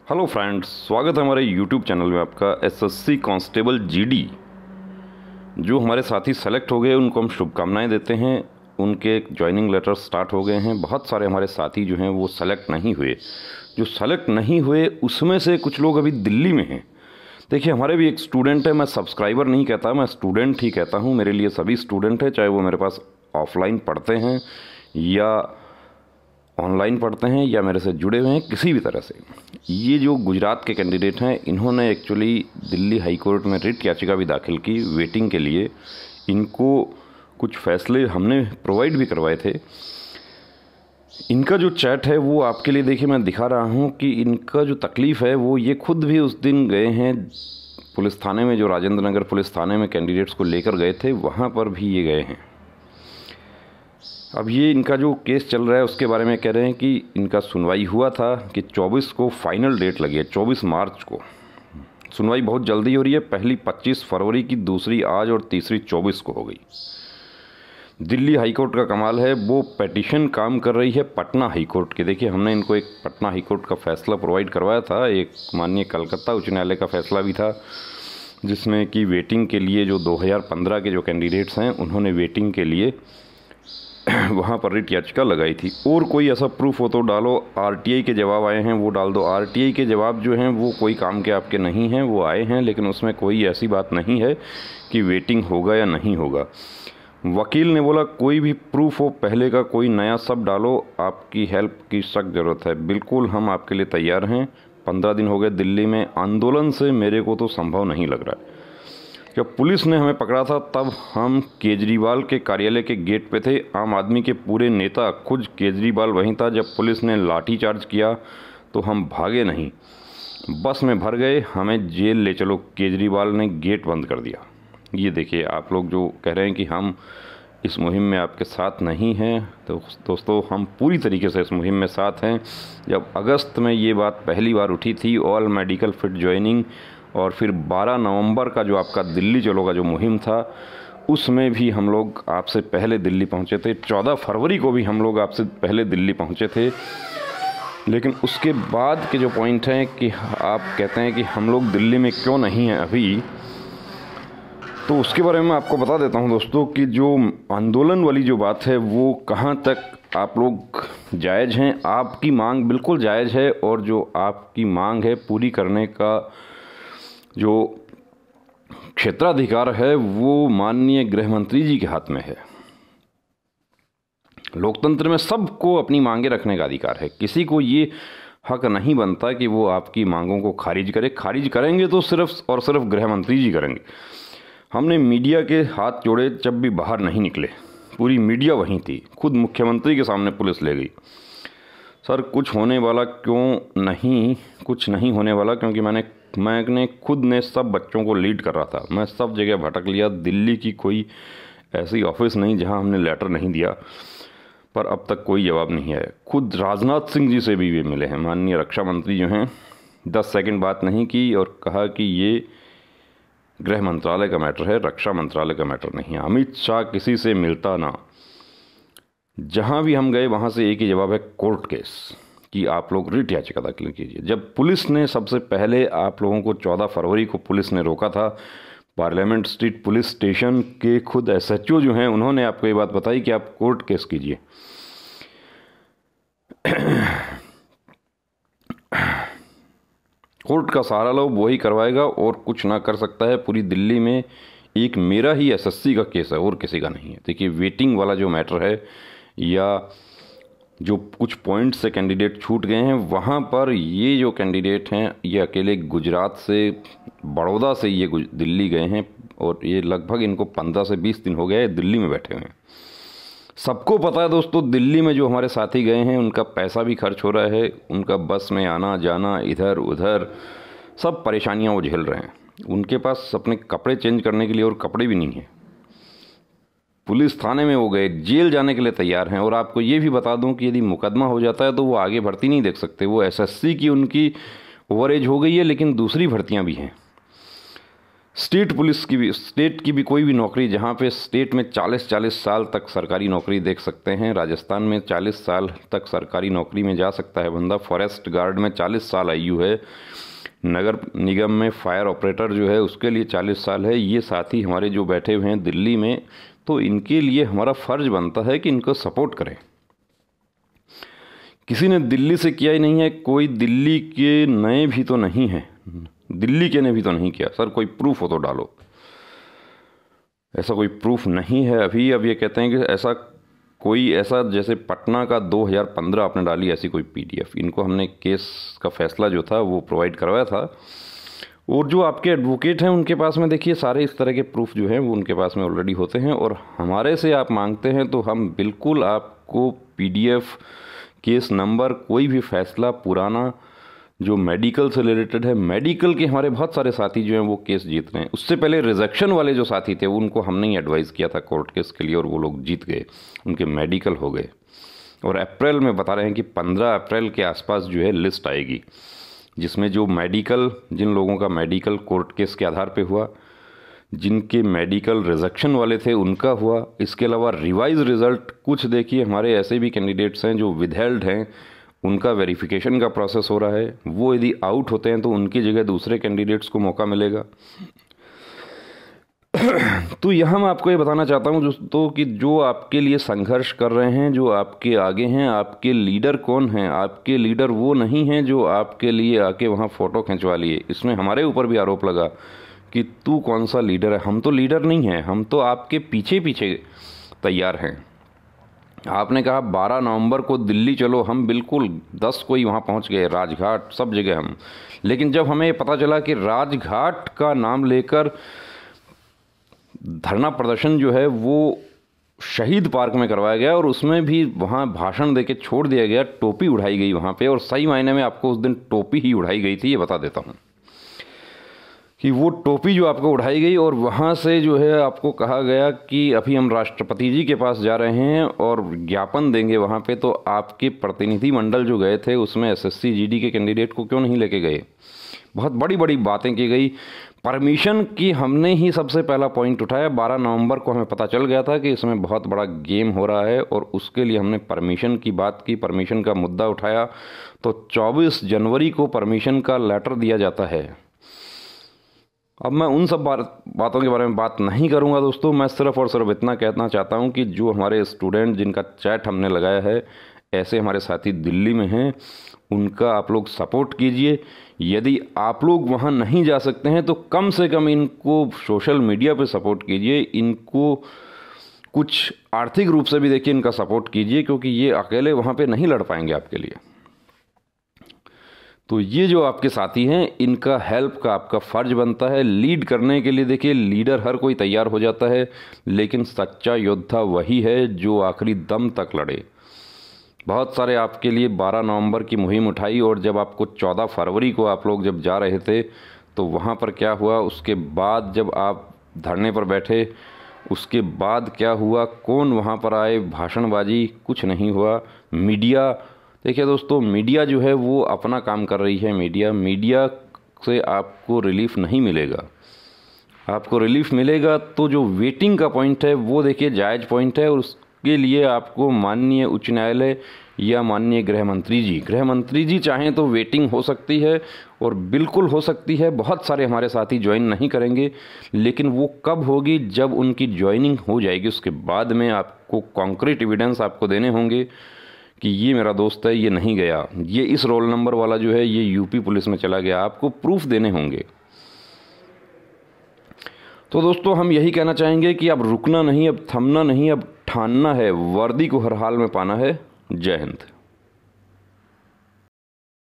Hello friends, स्वागत है हमारे यूट्यूब चैनल में आपका। एसएससी कांस्टेबल जीडी जो हमारे साथी सेलेक्ट हो गए उनको हम शुभकामनाएं देते हैं। उनके ज्वाइनिंग लेटर स्टार्ट हो गए हैं। बहुत सारे हमारे साथी जो हैं वो सेलेक्ट नहीं हुए। जो सेलेक्ट नहीं हुए उसमें से कुछ लोग अभी दिल्ली में हैं। देखिए, हमारे भी एक स्टूडेंट है, मैं सब्सक्राइबर नहीं कहता, मैं स्टूडेंट ही कहता हूँ। मेरे लिए सभी स्टूडेंट है, चाहे वो मेरे पास ऑफलाइन पढ़ते हैं या ऑनलाइन पढ़ते हैं या मेरे से जुड़े हुए हैं किसी भी तरह से। ये जो गुजरात के कैंडिडेट हैं, इन्होंने एक्चुअली दिल्ली हाई कोर्ट में रिट याचिका भी दाखिल की वेटिंग के लिए। इनको कुछ फैसले हमने प्रोवाइड भी करवाए थे। इनका जो चैट है वो आपके लिए देखिए मैं दिखा रहा हूँ कि इनका जो तकलीफ़ है वो ये खुद भी उस दिन गए हैं पुलिस थाने में, जो राजेंद्र नगर पुलिस थाने में कैंडिडेट्स को लेकर गए थे, वहाँ पर भी ये गए हैं। अब ये इनका जो केस चल रहा है उसके बारे में कह रहे हैं कि इनका सुनवाई हुआ था कि 24 को फाइनल डेट लगी है, 24 मार्च को। सुनवाई बहुत जल्दी हो रही है, पहली 25 फरवरी की, दूसरी आज और तीसरी 24 को हो गई। दिल्ली हाई कोर्ट का कमाल है, वो पेटिशन काम कर रही है पटना हाई कोर्ट के। देखिए, हमने इनको एक पटना हाई कोर्ट का फैसला प्रोवाइड करवाया था। एक माननीय कलकत्ता उच्च न्यायालय का फैसला भी था, जिसमें कि वेटिंग के लिए जो 2015 के जो कैंडिडेट्स हैं उन्होंने वेटिंग के लिए वहाँ पर रिट याचिका लगाई थी। और कोई ऐसा प्रूफ हो तो डालो। आरटीआई के जवाब आए हैं वो डाल दो। आरटीआई के जवाब जो हैं वो कोई काम के आपके नहीं हैं, वो आए हैं, लेकिन उसमें कोई ऐसी बात नहीं है कि वेटिंग होगा या नहीं होगा। वकील ने बोला कोई भी प्रूफ हो पहले का, कोई नया सब डालो, आपकी हेल्प की सख्त ज़रूरत है। बिल्कुल, हम आपके लिए तैयार हैं। 15 दिन हो गए दिल्ली में आंदोलन से, मेरे को तो संभव नहीं लग रहा है। जब पुलिस ने हमें पकड़ा था तब हम केजरीवाल के कार्यालय के गेट पे थे। आम आदमी के पूरे नेता खुद केजरीवाल वहीं था। जब पुलिस ने लाठीचार्ज किया तो हम भागे नहीं, बस में भर गए, हमें जेल ले चलो। केजरीवाल ने गेट बंद कर दिया। ये देखिए, आप लोग जो कह रहे हैं कि हम इस मुहिम में आपके साथ नहीं हैं, तो दोस्तों हम पूरी तरीके से इस मुहिम में साथ हैं। जब अगस्त में ये बात पहली बार उठी थी, ऑल मेडिकल फिट ज्वाइनिंग, और फिर 12 नवंबर का जो आपका दिल्ली चलो का जो मुहिम था, उसमें भी हम लोग आपसे पहले दिल्ली पहुंचे थे। 14 फरवरी को भी हम लोग आपसे पहले दिल्ली पहुंचे थे। लेकिन उसके बाद के जो पॉइंट हैं कि आप कहते हैं कि हम लोग दिल्ली में क्यों नहीं हैं अभी, तो उसके बारे में आपको बता देता हूं दोस्तों कि जो आंदोलन वाली जो बात है वो कहां तक आप लोग जायज़ हैं। आपकी मांग बिल्कुल जायज़ है, और जो आपकी मांग है पूरी करने का जो क्षेत्राधिकार है वो माननीय गृह मंत्री जी के हाथ में है। लोकतंत्र में सबको अपनी मांगे रखने का अधिकार है। किसी को ये हक नहीं बनता कि वो आपकी मांगों को खारिज करे। खारिज करेंगे तो सिर्फ और सिर्फ गृह मंत्री जी करेंगे। हमने मीडिया के हाथ जोड़े जब भी बाहर नहीं निकले, पूरी मीडिया वहीं थी। खुद मुख्यमंत्री के सामने पुलिस ले गई। सर, कुछ होने वाला क्यों नहीं, कुछ नहीं होने वाला, क्योंकि मैंने खुद ने सब बच्चों को लीड कर रहा था। मैं सब जगह भटक लिया। दिल्ली की कोई ऐसी ऑफिस नहीं जहां हमने लेटर नहीं दिया, पर अब तक कोई जवाब नहीं है। खुद राजनाथ सिंह जी से भी वे मिले हैं, माननीय रक्षा मंत्री जो हैं। 10 सेकंड बात नहीं की और कहा कि ये गृह मंत्रालय का मैटर है, रक्षा मंत्रालय का मैटर नहीं है। अमित शाह किसी से मिलता ना। जहां भी हम गए वहां से एक ही जवाब है, कोर्ट केस, कि आप लोग रिट याचिका दाखिल कीजिए। जब पुलिस ने सबसे पहले आप लोगों को 14 फरवरी को पुलिस ने रोका था, पार्लियामेंट स्ट्रीट पुलिस स्टेशन के खुद एसएचओ जो हैं उन्होंने आपको ये बात बताई कि आप कोर्ट केस कीजिए। कोर्ट का सहारा लो, वही करवाएगा और कुछ ना कर सकता है। पूरी दिल्ली में एक मेरा ही एसएससी का केस है और किसी का नहीं है। देखिए, वेटिंग वाला जो मैटर है या जो कुछ पॉइंट से कैंडिडेट छूट गए हैं, वहाँ पर ये जो कैंडिडेट हैं ये अकेले गुजरात से, बड़ौदा से ये दिल्ली गए हैं, और ये लगभग इनको 15 से 20 दिन हो गए दिल्ली में बैठे हुए हैं। सबको पता है दोस्तों, दिल्ली में जो हमारे साथी गए हैं उनका पैसा भी खर्च हो रहा है, उनका बस में आना जाना, इधर उधर सब परेशानियाँ वो झेल रहे हैं। उनके पास अपने कपड़े चेंज करने के लिए और कपड़े भी नहीं हैं। पुलिस थाने में वो गए, जेल जाने के लिए तैयार हैं। और आपको ये भी बता दूं कि यदि मुकदमा हो जाता है तो वो आगे भर्ती नहीं देख सकते। वो एसएससी की उनकी ओवर एज हो गई है, लेकिन दूसरी भर्तियां भी हैं। स्टेट पुलिस की भी, स्टेट की भी कोई भी नौकरी जहाँ पे स्टेट में 40-40 साल तक सरकारी नौकरी देख सकते हैं। राजस्थान में 40 साल तक सरकारी नौकरी में जा सकता है बंदा। फॉरेस्ट गार्ड में 40 साल आयु है। नगर निगम में फायर ऑपरेटर जो है उसके लिए 40 साल है। ये साथी हमारे जो बैठे हुए हैं दिल्ली में, तो इनके लिए हमारा फ़र्ज बनता है कि इनको सपोर्ट करें। किसी ने दिल्ली से किया ही नहीं है, कोई दिल्ली के नए भी तो नहीं है, दिल्ली के ने भी तो नहीं किया। सर कोई प्रूफ हो तो डालो। ऐसा कोई प्रूफ नहीं है अभी। अब ये कहते हैं कि ऐसा कोई ऐसा जैसे पटना का 2015 आपने डाली ऐसी कोई पीडीएफ, इनको हमने केस का फैसला जो था वो प्रोवाइड करवाया था। और जो आपके एडवोकेट हैं उनके पास में देखिए सारे इस तरह के प्रूफ जो हैं वो उनके पास में ऑलरेडी होते हैं। और हमारे से आप मांगते हैं तो हम बिल्कुल आपको पीडीएफ, केस नंबर, कोई भी फैसला पुराना जो मेडिकल से रिलेटेड है, मेडिकल के हमारे बहुत सारे साथी जो हैं वो केस जीत रहे हैं। उससे पहले रिजेक्शन वाले जो साथी थे उनको हमने ही एडवाइस किया था कोर्ट केस के लिए और वो लोग जीत गए, उनके मेडिकल हो गए। और अप्रैल में बता रहे हैं कि 15 अप्रैल के आसपास जो है लिस्ट आएगी, जिसमें जो मेडिकल, जिन लोगों का मेडिकल कोर्ट केस के आधार पे हुआ, जिनके मेडिकल रिजेक्शन वाले थे उनका हुआ। इसके अलावा रिवाइज रिज़ल्ट कुछ देखिए हमारे ऐसे भी कैंडिडेट्स हैं जो विदहेल्ड हैं, उनका वेरिफिकेशन का प्रोसेस हो रहा है। वो यदि आउट होते हैं तो उनकी जगह दूसरे कैंडिडेट्स को मौका मिलेगा। तो यहाँ मैं आपको ये बताना चाहता हूँ दोस्तों कि जो आपके लिए संघर्ष कर रहे हैं, जो आपके आगे हैं, आपके लीडर कौन हैं? आपके लीडर वो नहीं हैं जो आपके लिए आके वहाँ फ़ोटो खिंचवा लिए। इसमें हमारे ऊपर भी आरोप लगा कि तू कौन सा लीडर है। हम तो लीडर नहीं हैं, हम तो आपके पीछे पीछे तैयार हैं। आपने कहा 12 नवंबर को दिल्ली चलो, हम बिल्कुल 10 को ही वहाँ पहुँच गए, राजघाट सब जगह हम। लेकिन जब हमें पता चला कि राजघाट का नाम लेकर धरना प्रदर्शन जो है वो शहीद पार्क में करवाया गया और उसमें भी वहाँ भाषण देके छोड़ दिया गया, टोपी उड़ाई गई वहाँ पे, और सही मायने में आपको उस दिन टोपी ही उड़ाई गई थी, ये बता देता हूँ कि वो टोपी जो आपको उड़ाई गई। और वहाँ से जो है आपको कहा गया कि अभी हम राष्ट्रपति जी के पास जा रहे हैं और ज्ञापन देंगे वहाँ पे। तो आपके प्रतिनिधि मंडल जो गए थे उसमें एसएससी जीडी के कैंडिडेट को क्यों नहीं लेके गए? बहुत बड़ी बड़ी बातें की गई। परमिशन की हमने ही सबसे पहला पॉइंट उठाया। 12 नवंबर को हमें पता चल गया था कि इसमें बहुत बड़ा गेम हो रहा है और उसके लिए हमने परमिशन की बात की, परमिशन का मुद्दा उठाया। तो 24 जनवरी को परमिशन का लेटर दिया जाता है। अब मैं उन सब बातों के बारे में बात नहीं करूंगा दोस्तों। मैं सिर्फ और सिर्फ इतना कहना चाहता हूं कि जो हमारे स्टूडेंट जिनका चैट हमने लगाया है, ऐसे हमारे साथी दिल्ली में हैं, उनका आप लोग सपोर्ट कीजिए। यदि आप लोग वहां नहीं जा सकते हैं तो कम से कम इनको सोशल मीडिया पे सपोर्ट कीजिए, इनको कुछ आर्थिक रूप से भी देखिए इनका सपोर्ट कीजिए, क्योंकि ये अकेले वहाँ पे नहीं लड़ पाएंगे आपके लिए। तो ये जो आपके साथी हैं इनका हेल्प का आपका फ़र्ज बनता है। लीड करने के लिए देखिए लीडर हर कोई तैयार हो जाता है, लेकिन सच्चा योद्धा वही है जो आखिरी दम तक लड़े। बहुत सारे आपके लिए 12 नवंबर की मुहिम उठाई और जब आपको 14 फरवरी को आप लोग जब जा रहे थे तो वहाँ पर क्या हुआ, उसके बाद जब आप धरने पर बैठे उसके बाद क्या हुआ, कौन वहाँ पर आए, भाषणबाजी, कुछ नहीं हुआ। मीडिया, देखिए दोस्तों मीडिया जो है वो अपना काम कर रही है। मीडिया से आपको रिलीफ नहीं मिलेगा। आपको रिलीफ मिलेगा तो जो वेटिंग का पॉइंट है वो देखिए जायज़ पॉइंट है, और उसके लिए आपको माननीय उच्च न्यायालय या माननीय गृह मंत्री जी चाहें तो वेटिंग हो सकती है, और बिल्कुल हो सकती है। बहुत सारे हमारे साथी ज्वाइन नहीं करेंगे, लेकिन वो कब होगी, जब उनकी ज्वाइनिंग हो जाएगी उसके बाद में आपको कॉन्क्रीट एविडेंस आपको देने होंगे कि ये मेरा दोस्त है, ये नहीं गया, ये इस रोल नंबर वाला जो है ये यूपी पुलिस में चला गया, आपको प्रूफ देने होंगे। तो दोस्तों हम यही कहना चाहेंगे कि अब रुकना नहीं, अब थमना नहीं, अब ठानना है, वर्दी को हर हाल में पाना है। जय हिंद।